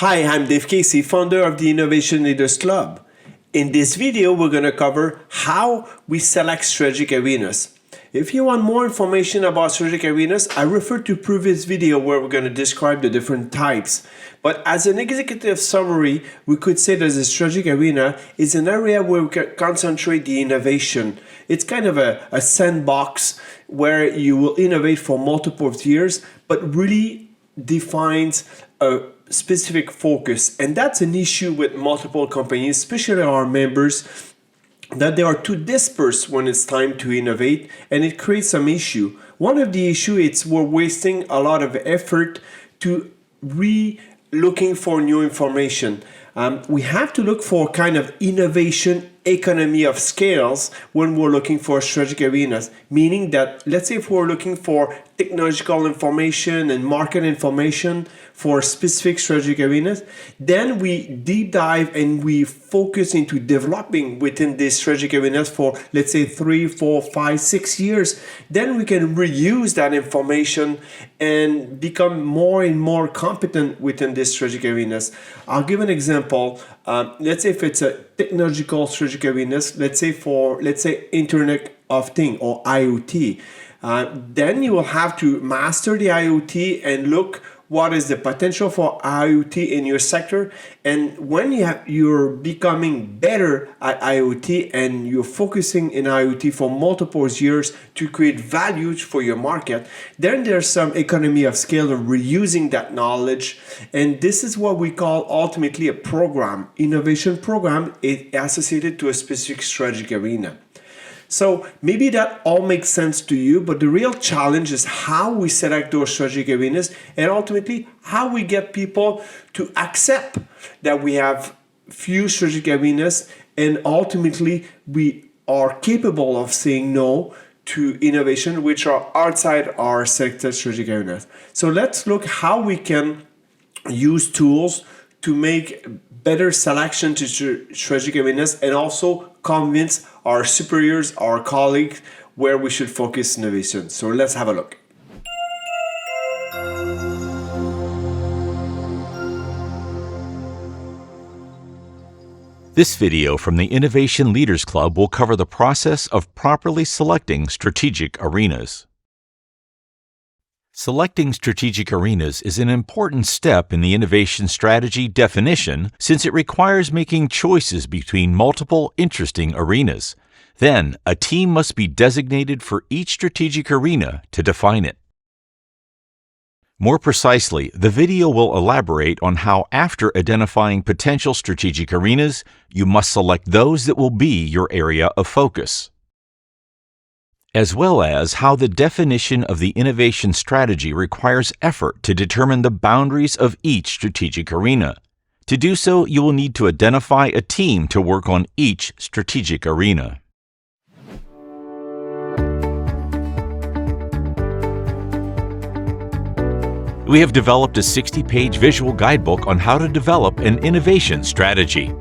Hi, I'm Dave Casey, founder of the Innovation Leaders Club. In this video, we're going to cover how we select strategic arenas. If you want more information about strategic arenas, I refer to previous video where we're going to describe the different types. But as an executive summary, we could say that the strategic arena is an area where we can concentrate the innovation. It's kind of a sandbox where you will innovate for multiple years, but really defines a specific focus. And that's an issue with multiple companies, especially our members, that they are too dispersed when it's time to innovate, and it creates some issue. One of the issue is we're wasting a lot of effort to looking for new information. We have to look for kind of innovation economy of scales when we're looking for strategic arenas, meaning that let's say if we're looking for technological information and market information for specific strategic arenas, then we deep dive and we focus into developing within these strategic arenas for let's say 3, 4, 5, 6 years. Then we can reuse that information and become more and more competent within these strategic arenas. I'll give an example. Let's say if it's a technological strategic arenas, let's say Internet of Things or IoT, then you will have to master the IoT and look what is the potential for IoT in your sector. And when you're becoming better at IoT and you're focusing in IoT for multiple years to create value for your market, then there's some economy of scale of reusing that knowledge. And this is what we call ultimately a program. Innovation program is associated to a specific strategic arena. So maybe that all makes sense to you, but the real challenge is how we select those strategic arenas and ultimately how we get people to accept that we have few strategic arenas and ultimately we are capable of saying no to innovation which are outside our selected strategic arenas. So let's look how we can use tools to make better selection to strategic arenas and also convince our superiors, our colleagues, where we should focus innovation. So let's have a look. This video from the Innovation Leaders Club will cover the process of properly selecting strategic arenas. Selecting strategic arenas is an important step in the innovation strategy definition since it requires making choices between multiple interesting arenas. Then, a team must be designated for each strategic arena to define it. More precisely, the video will elaborate on how after identifying potential strategic arenas, you must select those that will be your area of focus, as well as how the definition of the innovation strategy requires effort to determine the boundaries of each strategic arena. To do so, you will need to identify a team to work on each strategic arena. We have developed a 60-page visual guidebook on how to develop an innovation strategy.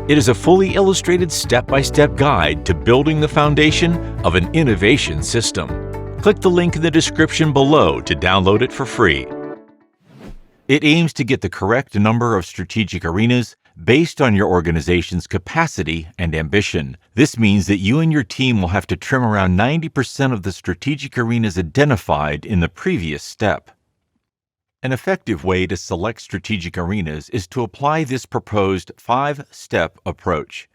It is a fully illustrated step-by-step guide to building the foundation of an innovation system. Click the link in the description below to download it for free. It aims to get the correct number of strategic arenas based on your organization's capacity and ambition. This means that you and your team will have to trim around 90% of the strategic arenas identified in the previous step. An effective way to select strategic arenas is to apply this proposed 5-step approach.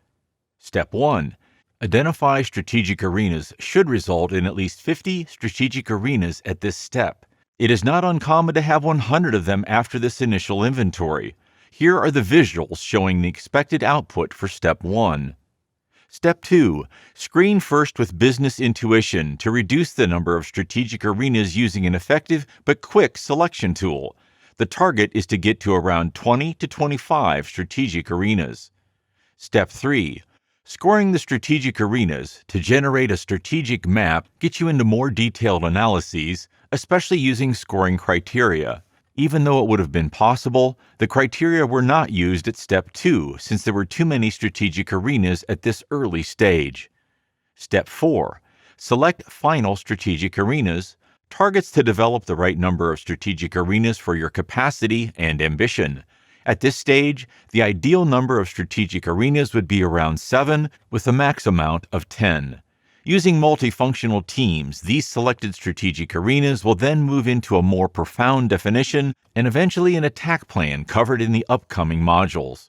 Step 1. Identify strategic arenas should result in at least 50 strategic arenas at this step. It is not uncommon to have 100 of them after this initial inventory. Here are the visuals showing the expected output for Step 1. Step 2. Screen first with business intuition to reduce the number of strategic arenas using an effective but quick selection tool. The target is to get to around 20 to 25 strategic arenas. Step 3. Scoring the strategic arenas to generate a strategic map gets you into more detailed analyses, especially using scoring criteria. Even though it would have been possible, the criteria were not used at Step 2 since there were too many strategic arenas at this early stage. Step 4. Select final strategic arenas, targets to develop the right number of strategic arenas for your capacity and ambition. At this stage, the ideal number of strategic arenas would be around 7, with a max amount of 10. Using multifunctional teams, these selected strategic arenas will then move into a more profound definition and eventually an attack plan covered in the upcoming modules.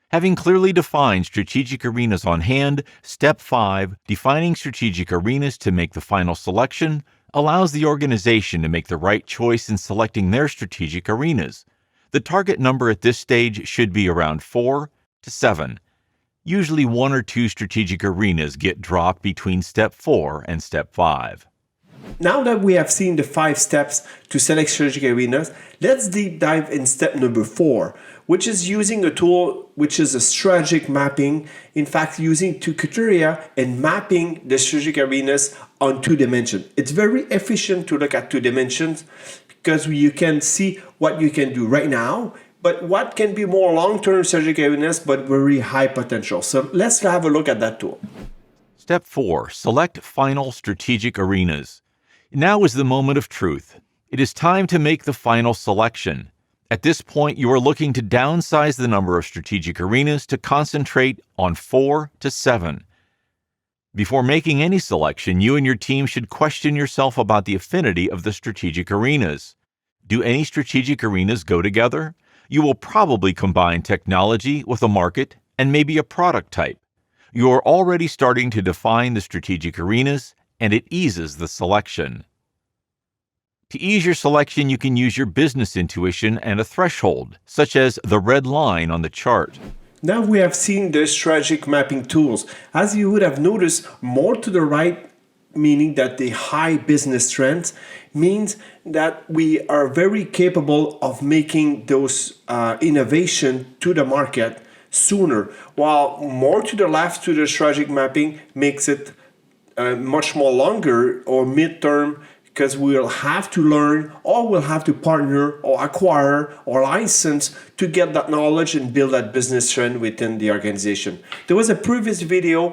Having clearly defined strategic arenas on hand, Step 5, defining strategic arenas to make the final selection, allows the organization to make the right choice in selecting their strategic arenas. The target number at this stage should be around 4 to 7. Usually 1 or 2 strategic arenas get dropped between Step 4 and Step 5. Now that we have seen the 5 steps to select strategic arenas, let's deep dive in step number 4, which is using a tool which is a strategic mapping, in fact using 2 criteria and mapping the strategic arenas on 2 dimensions. It's very efficient to look at 2 dimensions because you can see what you can do right now, but what can be more long-term strategic arenas but very high potential. So let's have a look at that tool. Step 4. Select final strategic arenas. Now is the moment of truth. It is time to make the final selection. At this point, you are looking to downsize the number of strategic arenas to concentrate on 4 to 7. Before making any selection, you and your team should question yourself about the affinity of the strategic arenas. Do any strategic arenas go together? You will probably combine technology with a market and maybe a product type. You are already starting to define the strategic arenas, and it eases the selection. To ease your selection, you can use your business intuition and a threshold, such as the red line on the chart. Now we have seen the strategic mapping tools. As you would have noticed, more to the right, meaning that the high business trends, means that we are very capable of making those innovation to the market sooner, while more to the left to the strategic mapping makes it much more longer or midterm, because we'll have to learn or we'll have to partner or acquire or license to get that knowledge and build that business trend within the organization. There was a previous video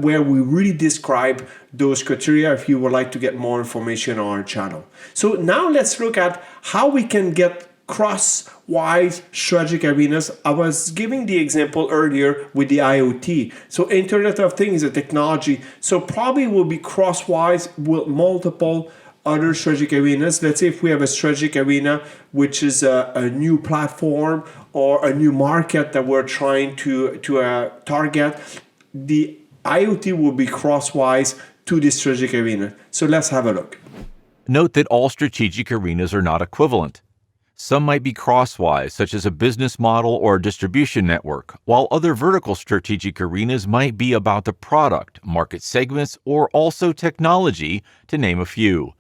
where we really describe those criteria if you would like to get more information on our channel. So now let's look at how we can get cross-wise strategic arenas. I was giving the example earlier with the IoT. So Internet of Things is a technology. So probably will be cross-wise with multiple other strategic arenas. Let's say if we have a strategic arena, which is a new platform or a new market that we're trying to target, the IoT will be cross-wise to the strategic arena. So let's have a look. Note that all strategic arenas are not equivalent. Some might be crosswise, such as a business model or a distribution network, while other vertical strategic arenas might be about the product, market segments, or also technology, to name a few.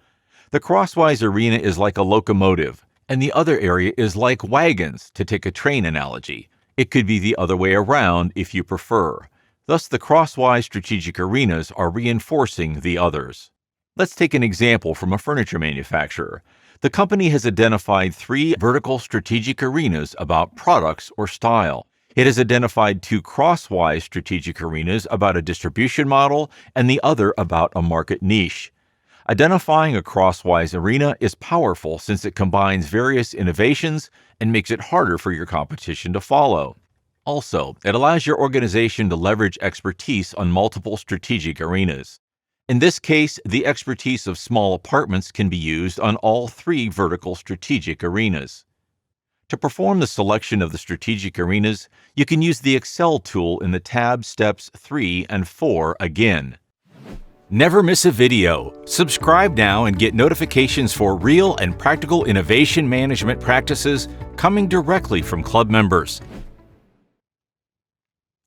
The crosswise arena is like a locomotive, and the other area is like wagons, to take a train analogy. It could be the other way around if you prefer. Thus, the crosswise strategic arenas are reinforcing the others. Let's take an example from a furniture manufacturer. The company has identified 3 vertical strategic arenas about products or style. It has identified 2 crosswise strategic arenas about a distribution model and the other about a market niche. Identifying a crosswise arena is powerful since it combines various innovations and makes it harder for your competition to follow. Also, it allows your organization to leverage expertise on multiple strategic arenas. In this case, the expertise of small apartments can be used on all 3 vertical strategic arenas. To perform the selection of the strategic arenas, you can use the Excel tool in the tab steps 3 and 4 again. Never miss a video. Subscribe now and get notifications for real and practical innovation management practices coming directly from club members.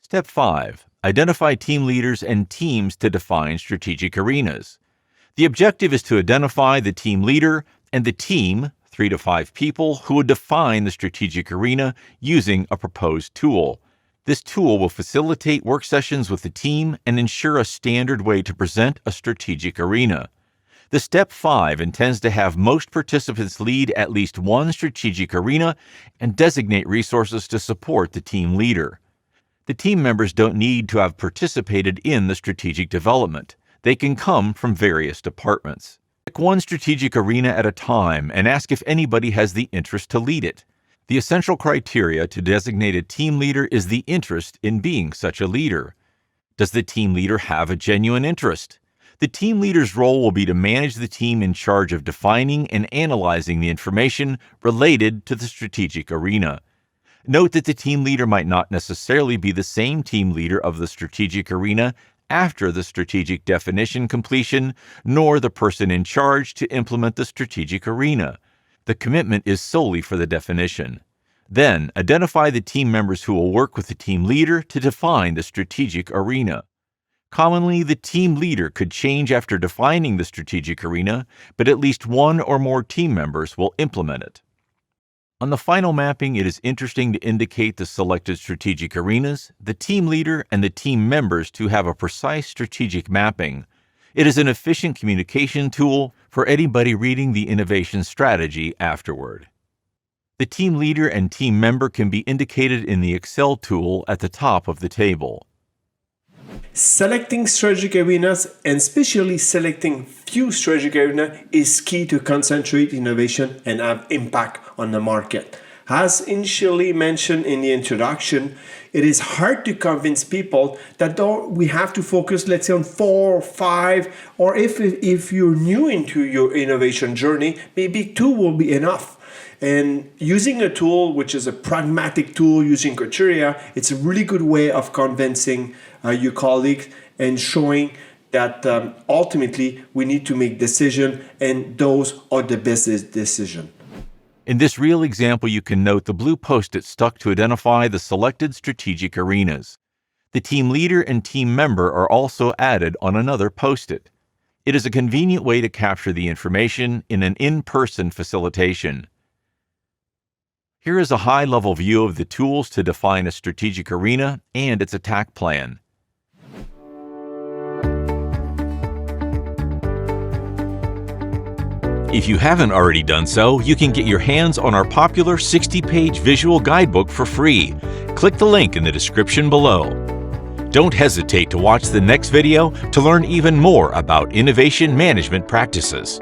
Step 5. Identify team leaders and teams to define strategic arenas. The objective is to identify the team leader and the team, 3 to 5 people, who would define the strategic arena using a proposed tool. This tool will facilitate work sessions with the team and ensure a standard way to present a strategic arena. The Step 5 intends to have most participants lead at least one strategic arena and designate resources to support the team leader. The team members don't need to have participated in the strategic development. They can come from various departments. Pick one strategic arena at a time and ask if anybody has the interest to lead it. The essential criteria to designate a team leader is the interest in being such a leader. Does the team leader have a genuine interest? The team leader's role will be to manage the team in charge of defining and analyzing the information related to the strategic arena. Note that the team leader might not necessarily be the same team leader of the strategic arena after the strategic definition completion, nor the person in charge to implement the strategic arena. The commitment is solely for the definition. Then, identify the team members who will work with the team leader to define the strategic arena. Commonly, the team leader could change after defining the strategic arena, but at least one or more team members will implement it. On the final mapping, it is interesting to indicate the selected strategic arenas, the team leader, and the team members to have a precise strategic mapping. It is an efficient communication tool for anybody reading the innovation strategy afterward. The team leader and team member can be indicated in the Excel tool at the top of the table. Selecting strategic arenas, and especially selecting few strategic arenas, is key to concentrate innovation and have impact on the market. As initially mentioned in the introduction, it is hard to convince people that we have to focus, let's say, on 4 or 5, or if you're new into your innovation journey, maybe 2 will be enough. And using a tool, which is a pragmatic tool using criteria, it's a really good way of convincing your colleagues and showing that ultimately we need to make decisions, and those are the best decisions. In this real example, you can note the blue post-it stuck to identify the selected strategic arenas. The team leader and team member are also added on another post-it. It is a convenient way to capture the information in an in-person facilitation. Here is a high-level view of the tools to define a strategic arena and its attack plan. If you haven't already done so, you can get your hands on our popular 60-page visual guidebook for free. Click the link in the description below. Don't hesitate to watch the next video to learn even more about innovation management practices.